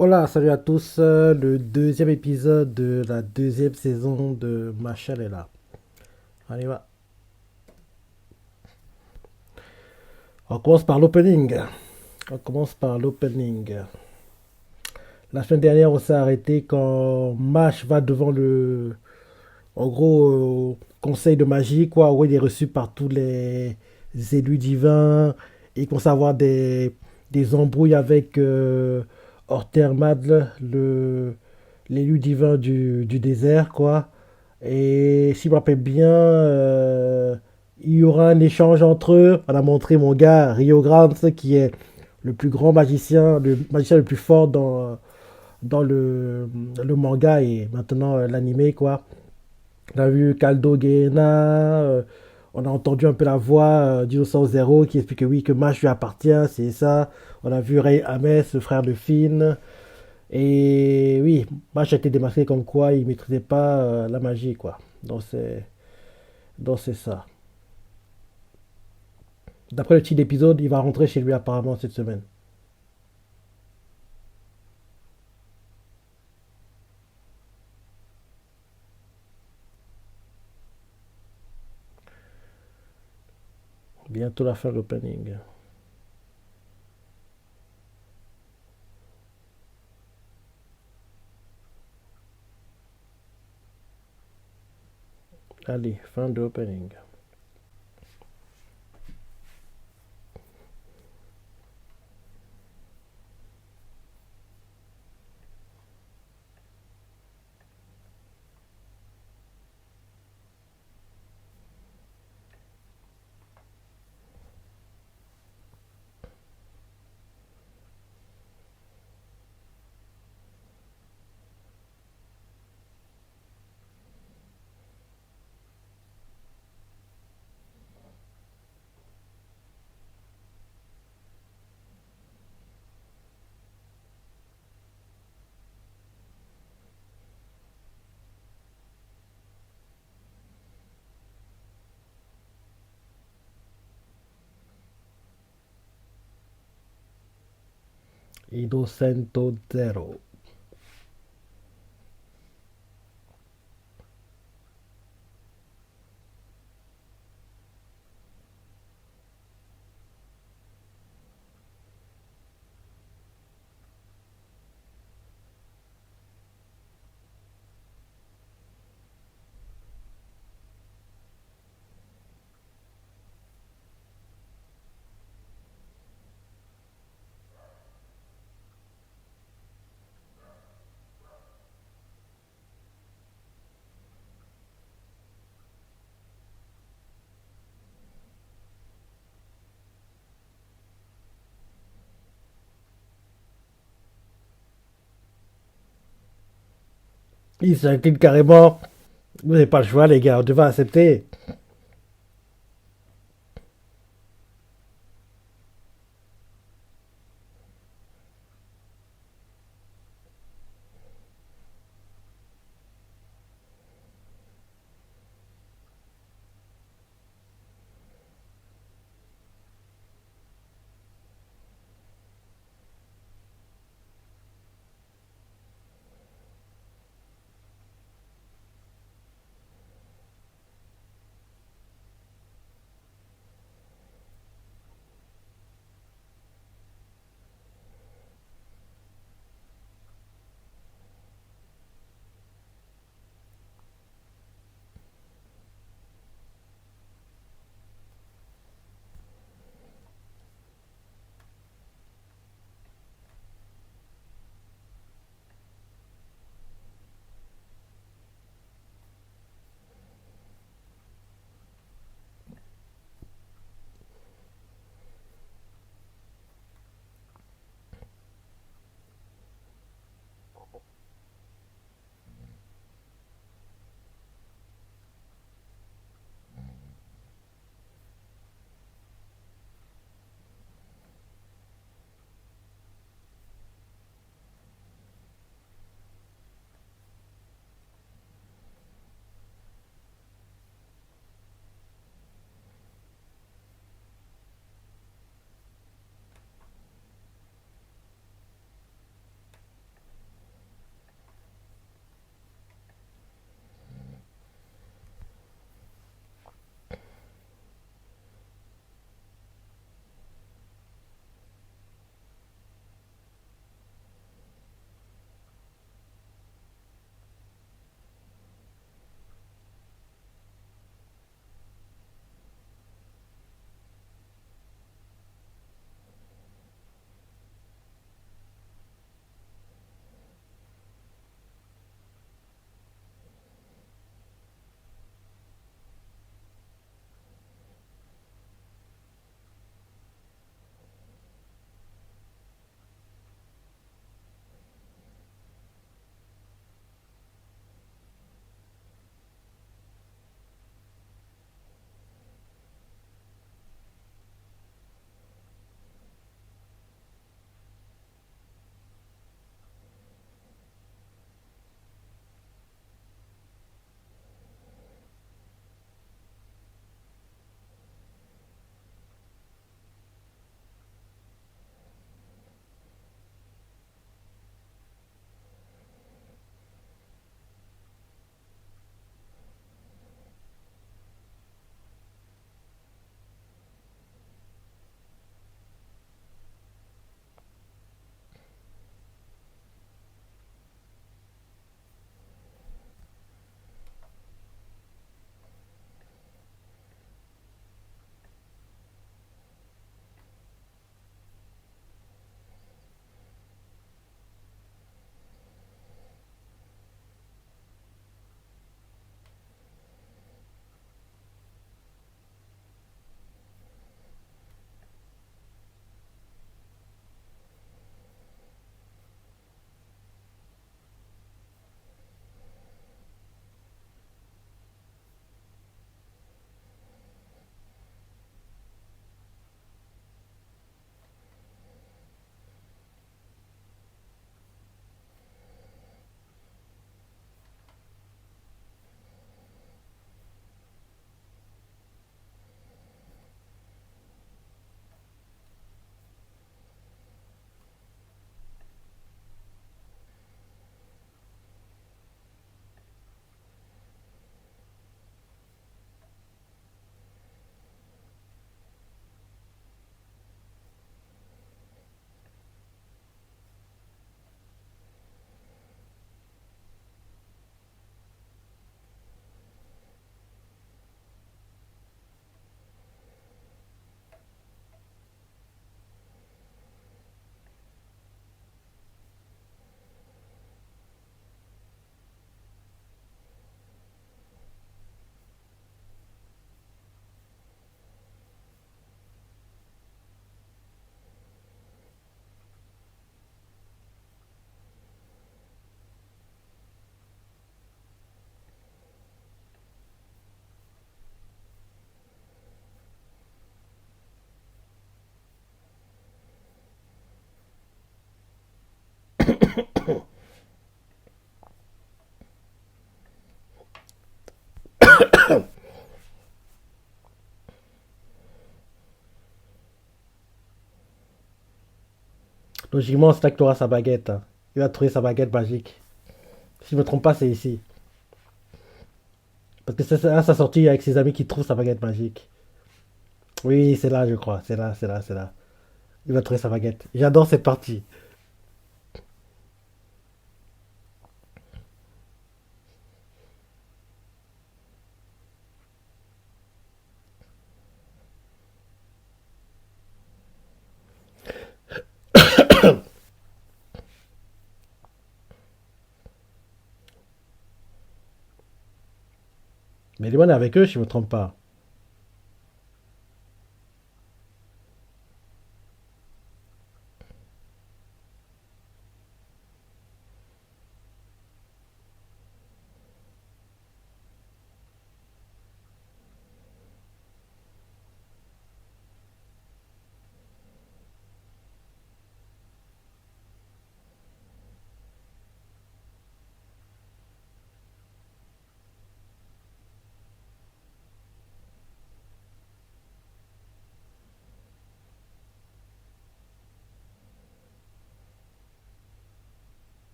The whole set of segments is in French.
Hola, salut à tous. Le deuxième épisode de la deuxième saison de Machel est là. On y va. On commence par l'opening. On commence par l'opening. La semaine dernière, on s'est arrêté quand Mash va devant en gros, conseil de magie, quoi, où il est reçu par tous les élus divins. Et il commence à avoir des embrouilles avec Ortermadle, l'élu divin du désert, quoi. Et si je me rappelle bien, il y aura un échange entre eux. On a montré mon gars Rio Grande, qui est le plus grand magicien, le magicien le plus fort dans le manga et maintenant l'animé, quoi. On a vu Caldo Guena, on a entendu un peu la voix d'Innocent Zero qui explique que oui, que Mash lui appartient, c'est ça. On a vu Ray Ames, le frère de Finn. Et oui, Mash a été démasqué comme quoi il maîtrisait pas la magie, quoi. Donc c'est ça. D'après le titre d'épisode, il va rentrer chez lui apparemment cette semaine. Bientôt la fin de l'opening. Allez, fin de l'opening. Innocento Zero. Il s'incline carrément. Vous n'avez pas le choix, les gars, on devait accepter. Logiquement, c'est là que tu auras sa baguette, hein. Il va trouver sa baguette magique. Si je me trompe pas, c'est ici. Parce que c'est à sa sortie avec ses amis qui trouvent sa baguette magique. Oui, c'est là, je crois. C'est là, c'est là, c'est là. Il va trouver sa baguette. J'adore cette partie. Mais Limon est avec eux, si je me trompe pas.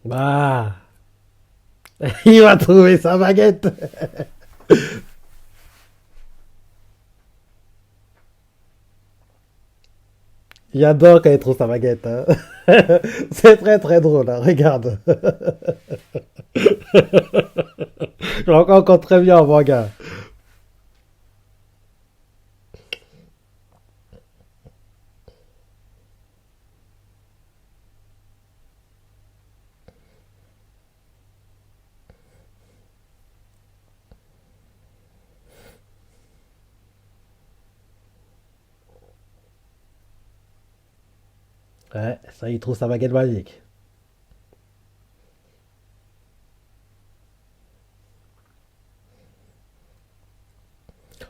Bah, il va trouver sa baguette. J'adore quand il trouve sa baguette, hein. C'est très très drôle, hein. Regarde. Je me encore encore très bien en manga. Ouais, ça, il trouve sa baguette magique.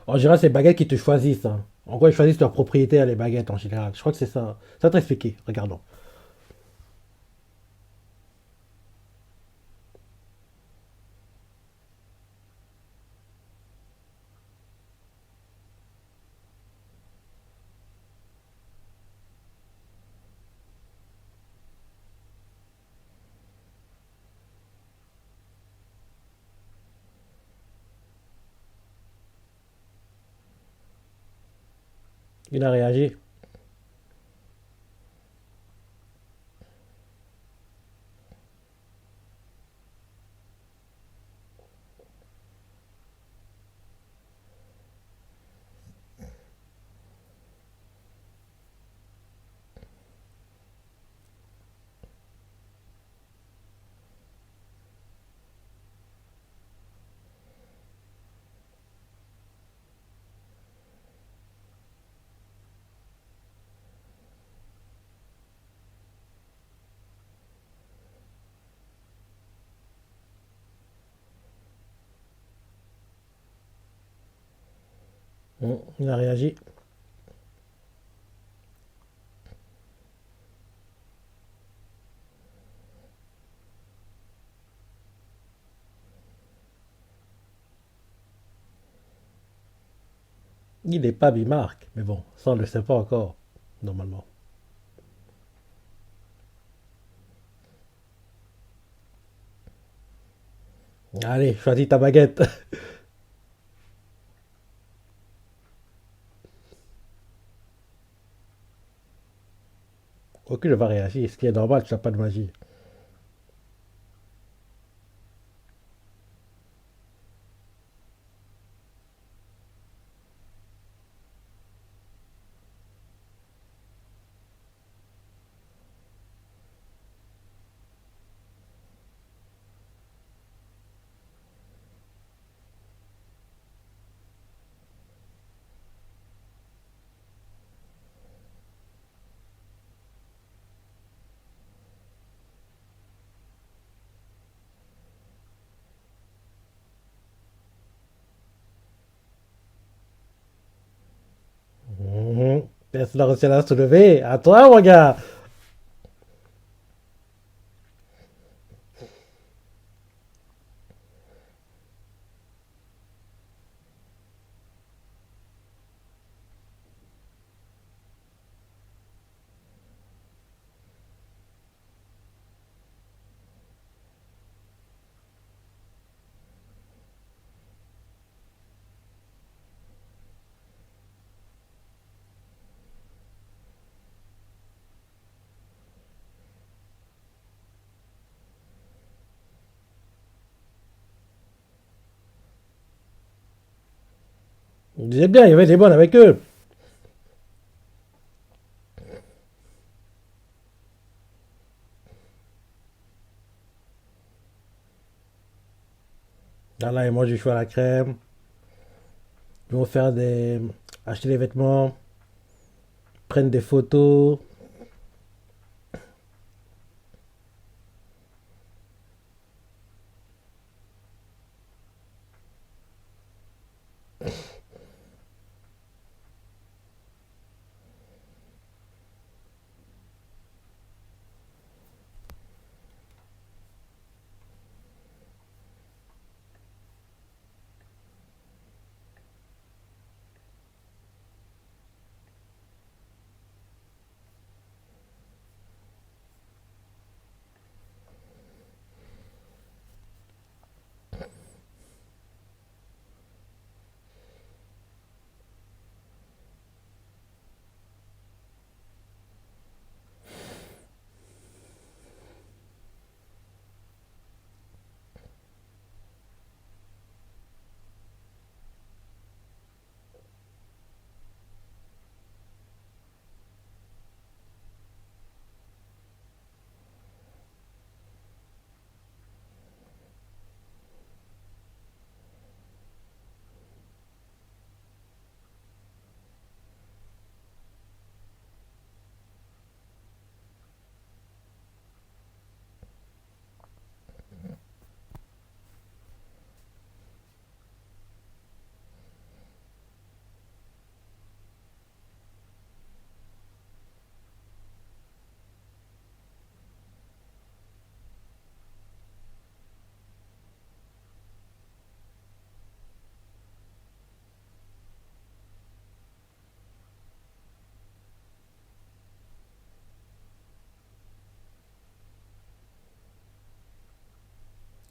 En général, c'est les baguettes qui te choisissent, hein. En gros, ils choisissent leur propriétaire, les baguettes en général. Je crois que c'est ça. Ça va t'expliquer. Regardons. Il a réagi. Il a réagi. Il n'est pas Bimark. Mais bon, ça, on ne le sait pas encore, normalement. Allez, choisis ta baguette. Aucune ne va réagir. Ce qui est normal, tu n'as pas de magie. Personne n'a réussi à la soulever. À toi, mon gars. On disait bien, il y avait des bonnes avec eux. Là, là, et moi, du choix à la crème. Ils vont faire des. Acheter des vêtements, prendre des photos.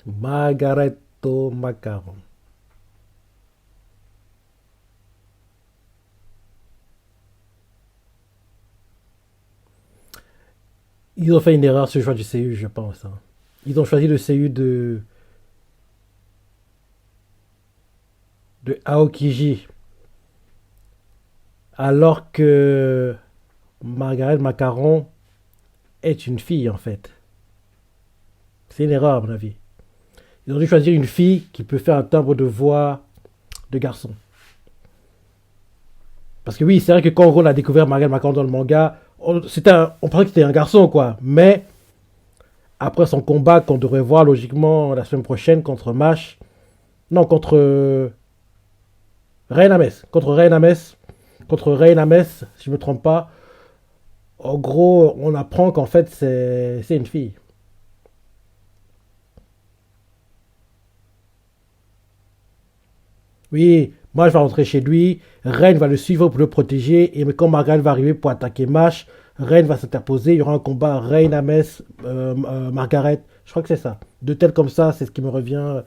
Margaretto Macaron. Ils ont fait une erreur sur le choix du CU, je pense, hein. Ils ont choisi le CU de Aokiji, alors que Margaret Macaron est une fille, en fait. C'est une erreur, à mon avis. Ils ont dû choisir une fille qui peut faire un timbre de voix de garçon. Parce que oui, c'est vrai que quand on a découvert Margaret Macaron dans le manga, on pensait que c'était un garçon, quoi. Mais après son combat qu'on devrait voir logiquement la semaine prochaine contre Mash, non, contre contre Reina Mess, si je ne me trompe pas. En gros, on apprend qu'en fait, c'est une fille. Oui, Mash va rentrer chez lui, Reine va le suivre pour le protéger, et quand Margaret va arriver pour attaquer Mash, Reine va s'interposer, il y aura un combat Reine Mess, Margaret, je crois que c'est ça. De tel comme ça, c'est ce qui me revient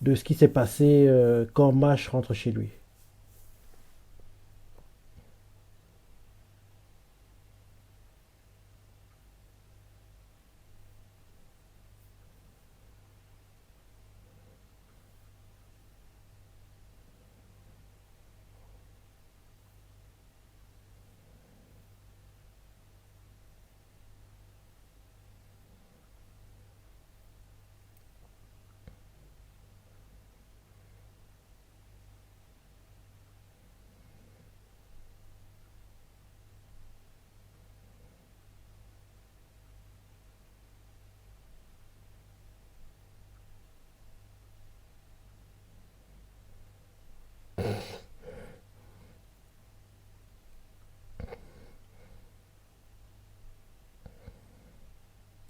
de ce qui s'est passé quand Mash rentre chez lui.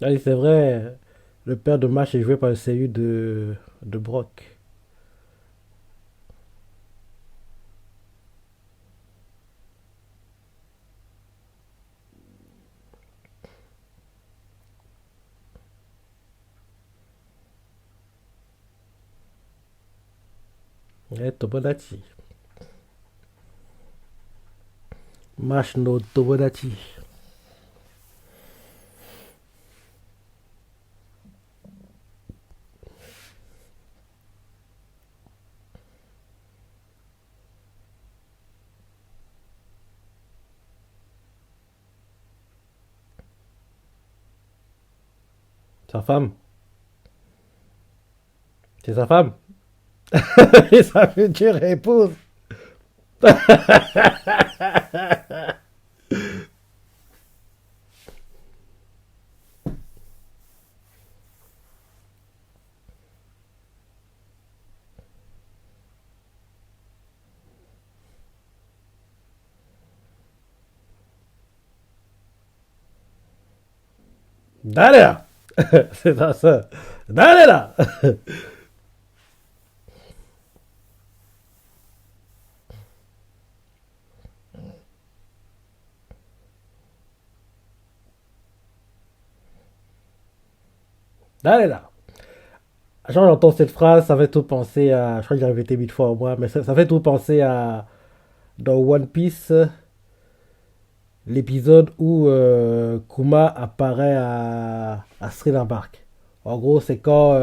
Oui, c'est vrai. Le père de Mash est joué par le CU de Brock. Tomodachi. Mash no Tomodachi. Sa femme. C'est sa femme. Et sa future épouse. Dale là. C'est sa sœur. Dale là. Dale là. Quand j'entends cette phrase, ça fait tout penser à. Je crois que j'ai répété 1000 fois au moins, mais ça fait tout penser à. Dans One Piece, l'épisode où Kuma apparaît à Thriller Bark. En gros, c'est quand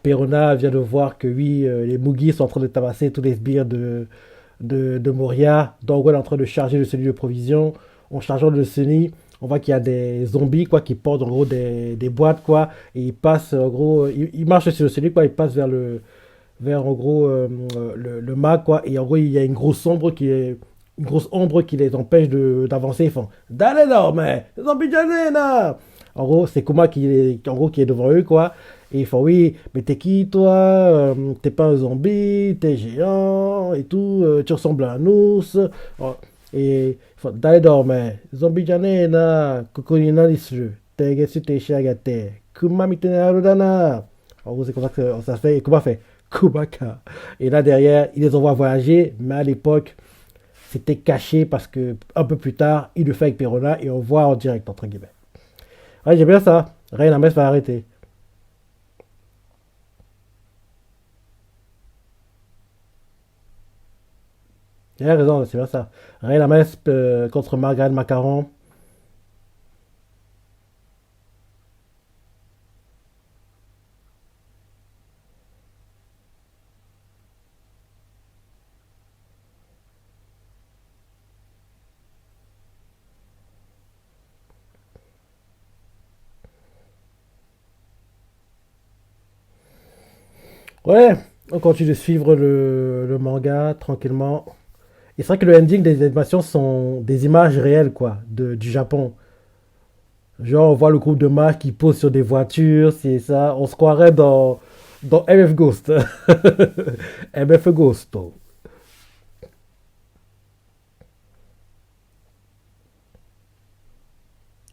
Perona vient de voir que oui, les Mugi sont en train de tabasser tous les sbires de Moria. Donc, on est en train de charger le celui de provision. En chargeant le Sunny, on voit qu'il y a des zombies quoi, qui portent en gros des boîtes quoi, et ils passent en gros, ils marchent sur le celui quoi, ils passent vers en gros le mag quoi, et en gros il y a une grosse ombre qui les empêche d'avancer. Ils font Dale là, mais zombies là. En gros, c'est Kuma en gros, qui est devant eux, quoi. Et ils font oui, mais t'es qui toi? T'es pas un zombie, t'es géant et tout, tu ressembles à un ours. Oh, et ils font Dale mais zombie na, kokonina lisu, tegetsu te shiagate, Kuma mitene harudana. En gros, c'est comme ça que ça se fait. Et Kuma fait Kubaka. Et là derrière, il les envoie voyager, mais à l'époque, c'était caché parce que un peu plus tard, il le fait avec Perona et on voit en direct, entre guillemets. Ouais, j'aime bien ça. Ryan Ames va arrêter. Il a raison, c'est bien ça. Ryan Ames contre Margaret Macaron. Ouais, on continue de suivre le manga tranquillement. Et c'est vrai que le ending des animations sont des images réelles, quoi, du Japon. Genre, on voit le groupe de mages qui posent sur des voitures, c'est ça. On se croirait dans MF Ghost. MF Ghost.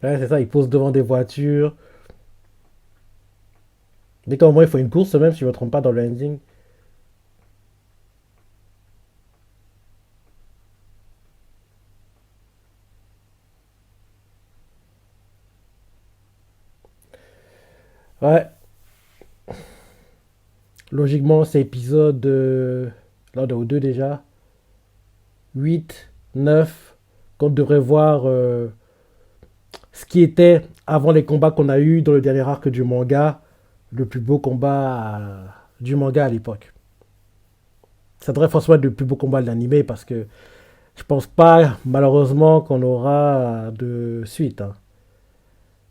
Ouais, c'est ça, ils posent devant des voitures. Dès qu'au moins il faut une course, même si je ne me trompe pas dans le ending. Ouais, logiquement, c'est épisode. Là, on est au 2 déjà. 8, 9. Qu'on devrait voir ce qui était avant les combats qu'on a eu dans le dernier arc du manga. Le plus beau combat du manga à l'époque. Ça devrait forcément être le plus beau combat de l'animé parce que je pense pas, malheureusement, qu'on aura de suite, hein.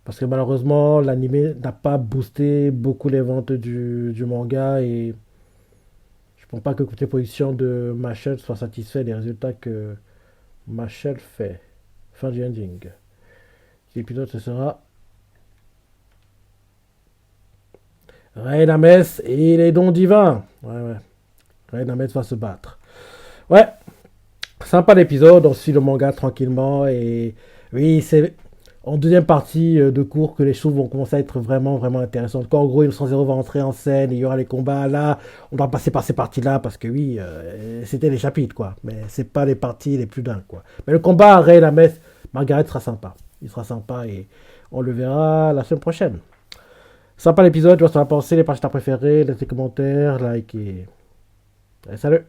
Parce que malheureusement, l'anime n'a pas boosté beaucoup les ventes du manga et je pense pas que côté position de Machel soit satisfait des résultats que Machel fait. Fin du ending. L'épisode ce sera Reinames et les dons divins. Ouais, ouais. Reinames va se battre. Ouais, sympa l'épisode. On suit le manga tranquillement et oui, c'est. en deuxième partie de cours que les choses vont commencer à être vraiment, vraiment intéressantes. Quand en gros Innocent Zero va entrer en scène, et il y aura les combats là, on doit passer par ces parties-là parce que oui, c'était les chapitres quoi. Mais c'est pas les parties les plus dingues quoi. Mais le combat à Ray la Messe, Margaret sera sympa. Il sera sympa et on le verra la semaine prochaine. Sympa l'épisode, tu vois, ça va penser, les parties que t'as préférées, laisse des commentaires, like et salut!